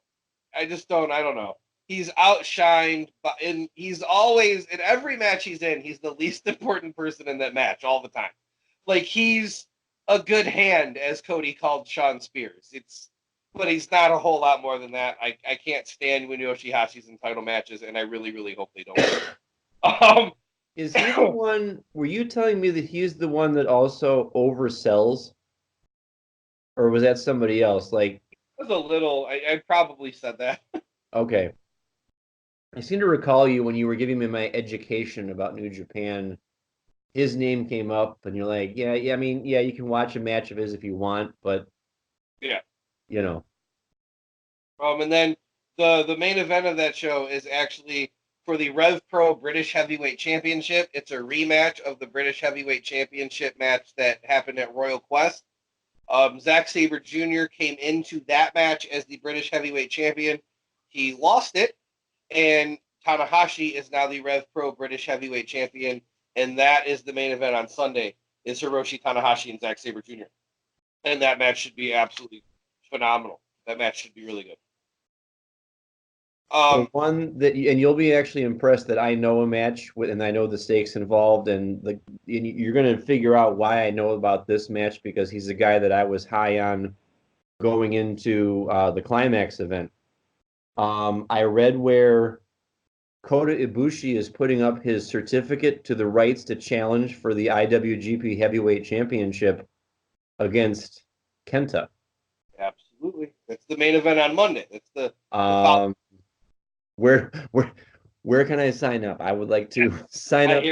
know. He's outshined, and he's always, in every match he's in, he's the least important person in that match all the time. Like, he's a good hand, as Cody called Shawn Spears. But he's not a whole lot more than that. I can't stand when Yoshihashi's in title matches, and I really, really hope they don't. Is he the one, were you telling me that he's the one that also oversells? Or was that somebody else? Like, it was a little, I probably said that. Okay. I seem to recall you when you were giving me my education about New Japan. His name came up, and you're like, yeah, I mean, yeah, you can watch a match of his if you want, but yeah, you know. And then the main event of that show is actually for the Rev Pro British Heavyweight Championship. It's a rematch of the British Heavyweight Championship match that happened at Royal Quest. Zack Sabre Jr. came into that match as the British Heavyweight Champion. He lost it, and Tanahashi is now the Rev Pro British Heavyweight Champion, and that is the main event on Sunday, is Hiroshi Tanahashi and Zack Sabre Jr. And that match should be absolutely phenomenal. That match should be really good. The one that and you'll be actually impressed that I know a match with, and I know the stakes involved, and you're going to figure out why I know about this match, because he's a guy that I was high on going into the Climax event. I read where Kota Ibushi is putting up his certificate to the rights to challenge for the IWGP Heavyweight Championship against Kenta. Absolutely. That's the main event on Monday. That's the where can I sign up? I would like to sign up.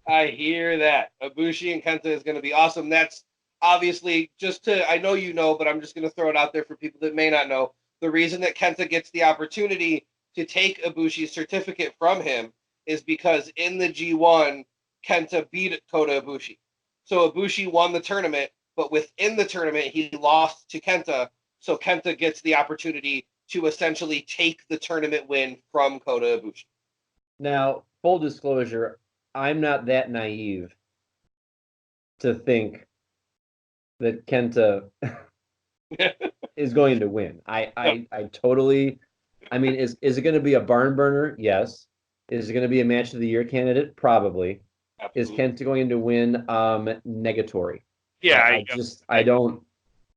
I hear that. Ibushi and Kenta is going to be awesome. That's obviously I know you know, but I'm just going to throw it out there for people that may not know. The reason that Kenta gets the opportunity to take Ibushi's certificate from him is because in the G1, Kenta beat Kota Ibushi. So Ibushi won the tournament, but within the tournament, he lost to Kenta. So Kenta gets the opportunity to essentially take the tournament win from Kota Ibushi. Now, full disclosure, I'm not that naive to think that Kenta is going to win. I totally, I mean, is it going to be a barn burner? Yes. Is it going to be a match of the year candidate? Probably. Absolutely. Is Kenta going to win? Negatory. Yeah, I don't.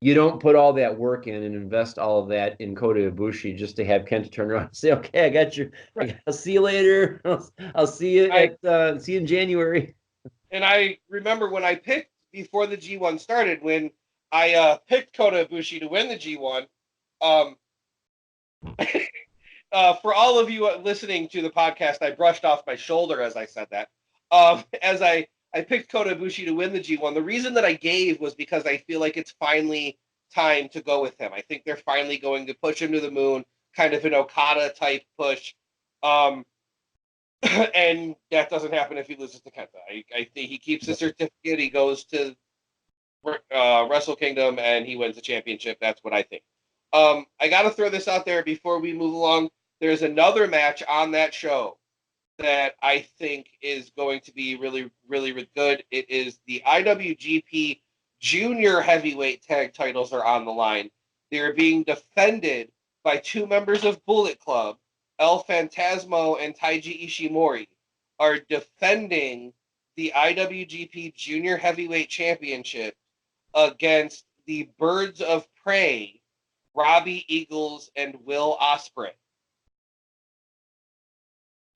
You don't put all that work in and invest all of that in Kota Ibushi just to have Kenta turn around and say, "Okay, I got your. right. I'll see you later. I'll see you I at see you in January." and I remember when I picked before the G1 started, when I picked Kota Ibushi to win the G1. Um, for all of you listening to the podcast, I brushed off my shoulder as I said that. As I picked Kota Ibushi to win the G1. The reason that I gave was because I feel like it's finally time to go with him. I think they're finally going to push him to the moon, kind of an Okada type push. Um, and that doesn't happen if he loses to Kenta. I think he keeps the certificate. He goes to Wrestle Kingdom and he wins the championship. That's what I think. I got to throw this out there before we move along. There's another match on that show that I think is going to be really, really, really good. It is the IWGP Junior Heavyweight Tag titles are on the line. They're being defended by two members of Bullet Club, El Phantasmo and Taiji Ishimori, are defending the IWGP Junior Heavyweight Championship against the Birds of Prey, Robbie Eagles and Will Ospreay.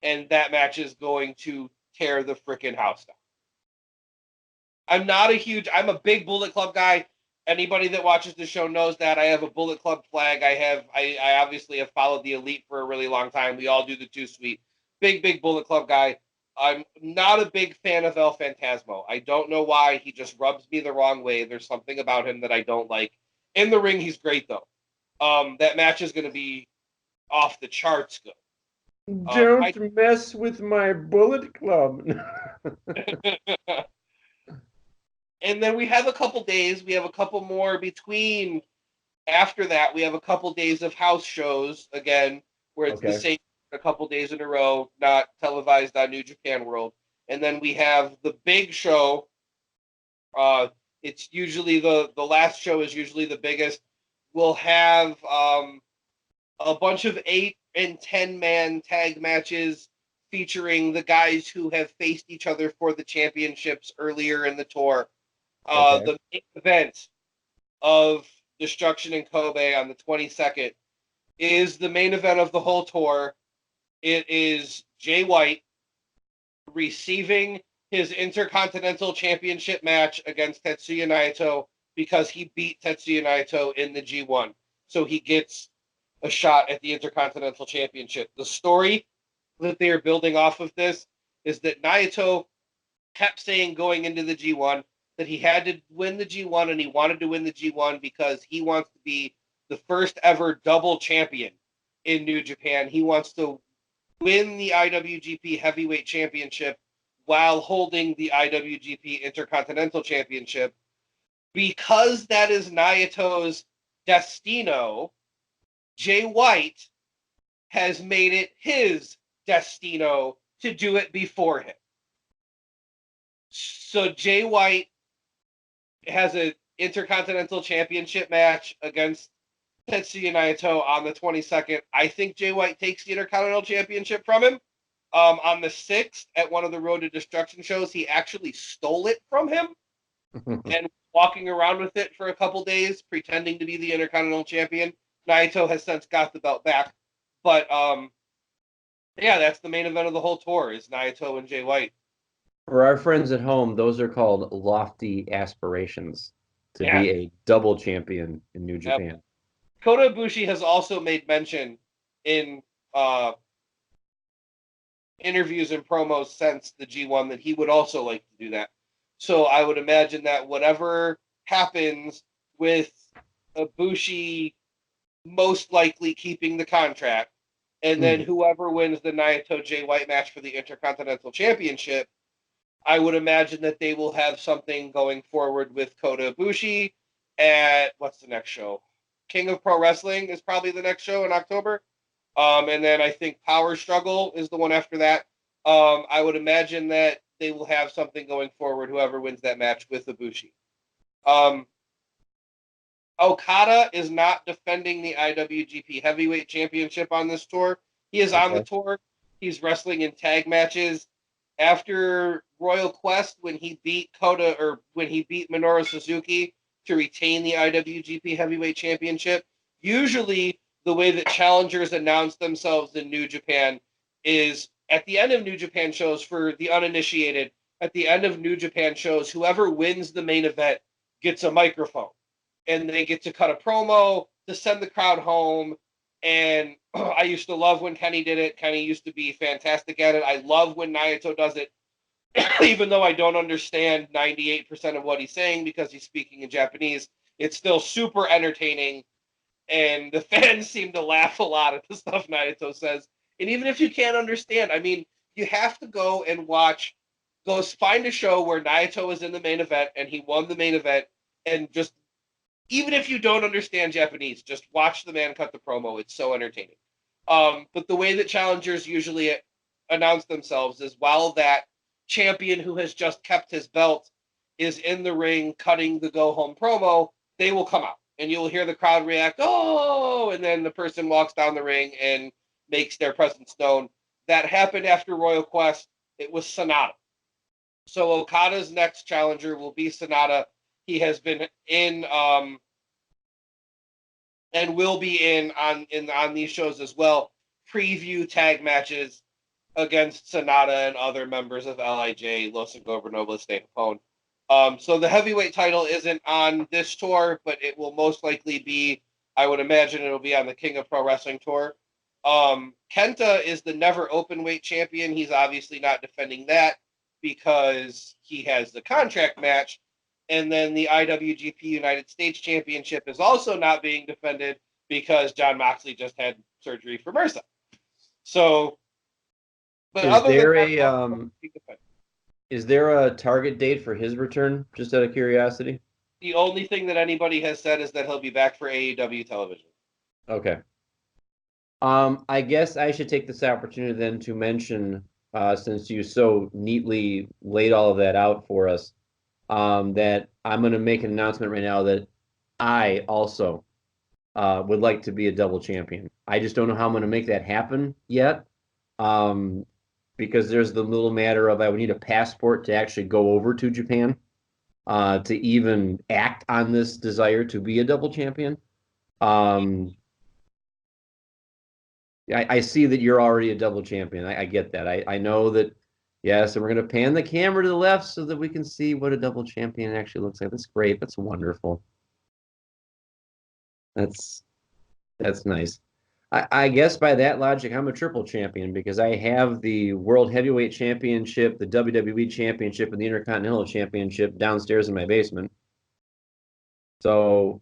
And that match is going to tear the freaking house down. I'm a big Bullet Club guy. Anybody that watches the show knows that. I have a Bullet Club flag. I obviously have followed the Elite for a really long time. We all do the Too Sweet. Big Bullet Club guy. I'm not a big fan of El Phantasmo. I don't know why. He just rubs me the wrong way. There's something about him that I don't like. In the ring, he's great, though. That match is going to be off the charts good. Don't mess with my Bullet Club. And then we have a couple days. We have a couple more between. After that, we have a couple days of house shows again, where it's the same a couple days in a row, not televised on New Japan World. And then we have the big show. It's usually the last show is usually the biggest. We'll have a bunch of 8 and 10-man tag matches featuring the guys who have faced each other for the championships earlier in the tour. The main event of Destruction in Kobe on the 22nd is the main event of the whole tour. It is Jay White receiving his Intercontinental Championship match against Tetsuya Naito because he beat Tetsuya Naito in the G1. So he gets a shot at the Intercontinental Championship. The story that they are building off of this is that Naito kept saying going into the G1 that he had to win the G1 and he wanted to win the G1 because he wants to be the first ever double champion in New Japan. He wants to win the IWGP Heavyweight Championship while holding the IWGP Intercontinental Championship. Because that is Naito's destino, Jay White has made it his destino to do it before him. So Jay White has an Intercontinental Championship match against Tetsuya Naito on the 22nd. I think Jay White takes the Intercontinental Championship from him. On the 6th, at one of the Road to Destruction shows, he actually stole it from him and walking around with it for a couple days, pretending to be the Intercontinental Champion. Naito has since got the belt back. But, yeah, that's the main event of the whole tour is Naito and Jay White. For our friends at home, those are called lofty aspirations to be a double champion in New Japan. Yep. Kota Ibushi has also made mention in interviews and promos since the G1 that he would also like to do that. So I would imagine that whatever happens with Ibushi most likely keeping the contract, and then whoever wins the Naito Jay White match for the Intercontinental Championship, I would imagine that they will have something going forward with Kota Ibushi at, what's the next show? King of Pro Wrestling is probably the next show in October. And then I think Power Struggle is the one after that. I would imagine that they will have something going forward, whoever wins that match with Ibushi. Okada is not defending the IWGP Heavyweight Championship on this tour. He is on the tour. He's wrestling in tag matches. After Royal Quest when he beat Kota, or when he beat Minoru Suzuki to retain the IWGP Heavyweight Championship. Usually, the way that challengers announce themselves in New Japan is at the end of New Japan shows. For the uninitiated, at the end of New Japan shows, whoever wins the main event gets a microphone, and they get to cut a promo to send the crowd home. And I used to love when Kenny did it. Kenny used to be fantastic at it. I love when Naito does it, even though I don't understand 98% of what he's saying because he's speaking in Japanese. It's still super entertaining, and the fans seem to laugh a lot at the stuff Naito says. And even if you can't understand, I mean, you have to go and watch, go find a show where Naito was in the main event and he won the main event, and just, even if you don't understand Japanese, just watch the man cut the promo. It's so entertaining. But the way that challengers usually announce themselves is while that champion who has just kept his belt is in the ring cutting the go home promo, they will come out and you'll hear the crowd react, oh, and then the person walks down the ring and makes their presence known. That happened after Royal Quest. It was Sonata. So Okada's next challenger will be Sonata. He has been in and will be in on these shows as well. Preview tag matches against Sonata and other members of LIJ, Los Ingobernables de Japón. So the heavyweight title isn't on this tour, but it will most likely be, I would imagine it'll be on the King of Pro Wrestling tour. Kenta is the never open weight champion. He's obviously not defending that because he has the contract match. And then the IWGP United States Championship is also not being defended because Jon Moxley just had surgery for MRSA. So, but Is there a target date for his return? Just out of curiosity. The only thing that anybody has said is that he'll be back for AEW television. Okay. I guess I should take this opportunity then to mention, since you so neatly laid all of that out for us, that I'm going to make an announcement right now that I also would like to be a double champion. I just don't know how I'm going to make that happen yet, because there's the little matter of I would need a passport to actually go over to Japan to even act on this desire to be a double champion. I see that you're already a double champion. I get that. I know that. Yes, and we're going to pan the camera to the left so that we can see what a double champion actually looks like. That's great. That's wonderful. That's nice. I guess by that logic, I'm a triple champion because I have the World Heavyweight Championship, the WWE Championship, and the Intercontinental Championship downstairs in my basement. So,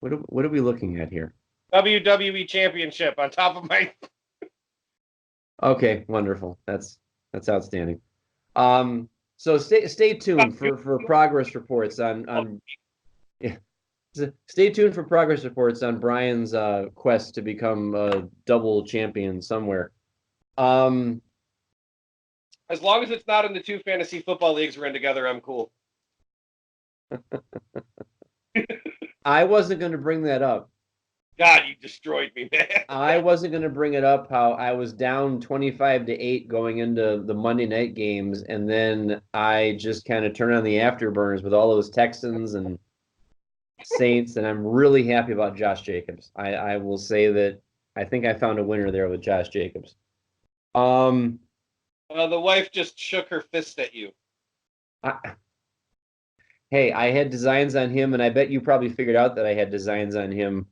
what are we looking at here? WWE Championship on top of my... Okay, wonderful. That's outstanding. So stay tuned for progress reports on yeah. Stay tuned for progress reports on Brian's quest to become a double champion somewhere. As long as it's not in the 2 fantasy football leagues we're in together, I'm cool. I wasn't going to bring that up. God, you destroyed me, man. I wasn't going to bring it up how I was down 25-8 going into the Monday night games, and then I just kind of turned on the afterburners with all those Texans and Saints, and I'm really happy about Josh Jacobs. I will say that I think I found a winner there with Josh Jacobs. The wife just shook her fist at you. Hey, I had designs on him, and I bet you probably figured out that I had designs on him.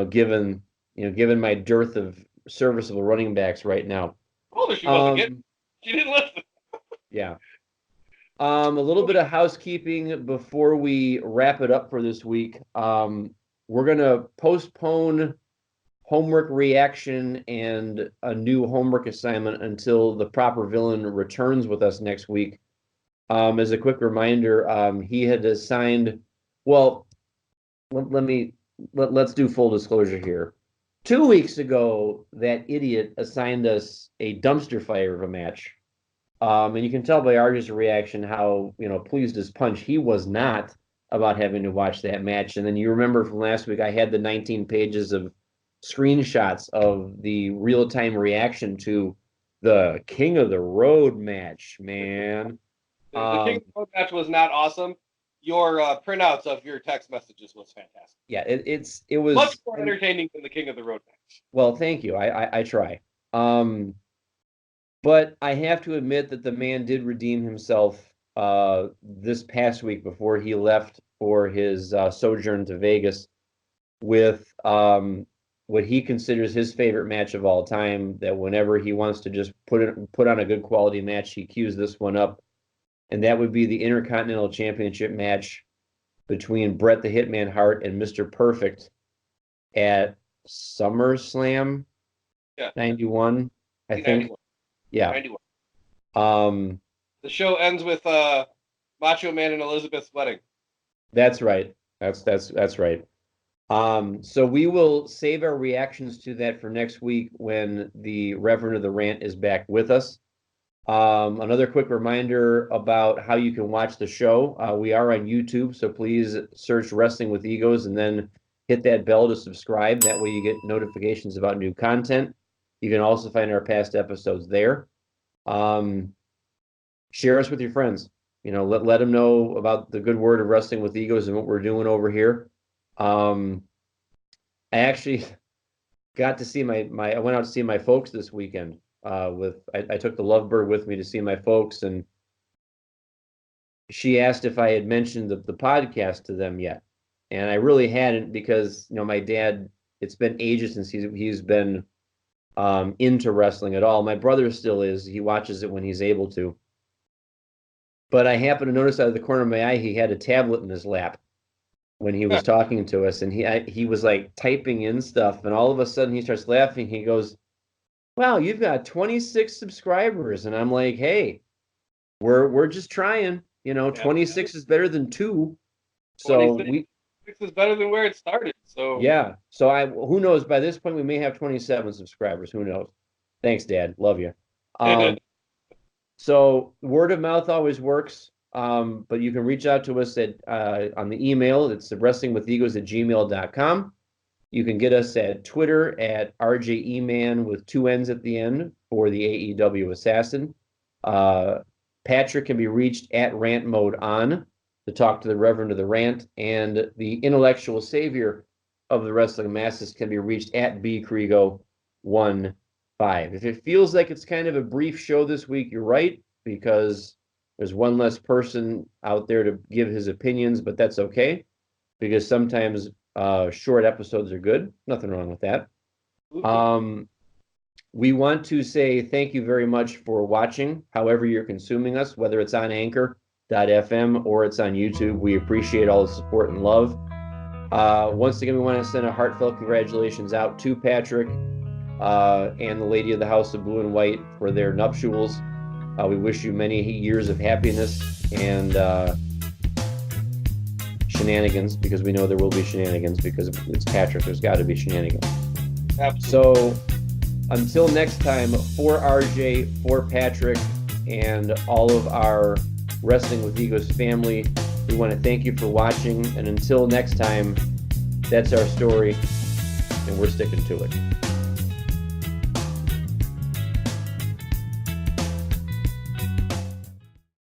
Given my dearth of serviceable running backs right now. Told her she wasn't getting. She didn't listen. Yeah. A little bit of housekeeping before we wrap it up for this week. We're gonna postpone homework reaction and a new homework assignment until the proper villain returns with us next week. As a quick reminder, he had assigned. Well, let's do full disclosure here. 2 weeks ago, that idiot assigned us a dumpster fire of a match. And you can tell by Arj's reaction how, pleased as punch he was not about having to watch that match. And then you remember from last week, I had the 19 pages of screenshots of the real-time reaction to The King of the Road match, man. The King of the Road match was not awesome. Your printouts of your text messages was fantastic. Yeah, it was much more entertaining than the King of the Road match. Well, thank you. I try. But I have to admit that the man did redeem himself this past week before he left for his sojourn to Vegas with what he considers his favorite match of all time. That whenever he wants to just put on a good quality match, he cues this one up, and that would be the Intercontinental Championship match between Bret the Hitman Hart and Mr. Perfect at SummerSlam 91, I think. 91. Yeah. 91. The show ends with Macho Man and Elizabeth's wedding. That's right. That's right. So we will save our reactions to that for next week when the Reverend of the Rant is back with us. Another quick reminder about how you can watch the show. We are on YouTube, so please search Wrestling with Egos and then hit that bell to subscribe. That way you get notifications about new content. You can also find our past episodes there. Share us with your friends. Let them know about the good word of Wrestling with Egos and what we're doing over here. I actually got to see I went out to see my folks this weekend. I took the Lovebird with me to see my folks, and she asked if I had mentioned the podcast to them yet, and I really hadn't because my dad. It's been ages since he's been into wrestling at all. My brother still is. He watches it when he's able to. But I happened to notice out of the corner of my eye he had a tablet in his lap when he was talking to us, and he was like typing in stuff, and all of a sudden he starts laughing. He goes, "Wow, you've got 26 subscribers," and I'm like, "Hey, we're just trying. 26 is better than 2." So 26 is better than where it started. So yeah. So who knows? By this point, we may have 27 subscribers. Who knows? Thanks, Dad. Love you. So word of mouth always works. But you can reach out to us on the email. It's wrestlingwithegos@gmail.com. You can get us at Twitter at RJEman with 2 N's at the end for the AEW Assassin. Patrick can be reached at Rantmode on to talk to the Reverend of the Rant, and the intellectual savior of the wrestling masses can be reached at bcrigo15. If it feels like it's kind of a brief show this week, you're right, because there's one less person out there to give his opinions, but that's okay, because sometimes short episodes are good. Nothing wrong with that. We want to say thank you very much for watching, however you're consuming us, whether it's on Anchor.fm or it's on YouTube. We appreciate all the support and love. Once again, we want to send a heartfelt congratulations out to Patrick and the Lady of the House of Blue and White for their nuptials. We wish you many years of happiness and shenanigans, because we know there will be shenanigans because it's Patrick. There's got to be shenanigans. Absolutely. So until next time, for RJ, for Patrick, and all of our Wrestling with Egos family, we want to thank you for watching. And until next time, that's our story, and we're sticking to it.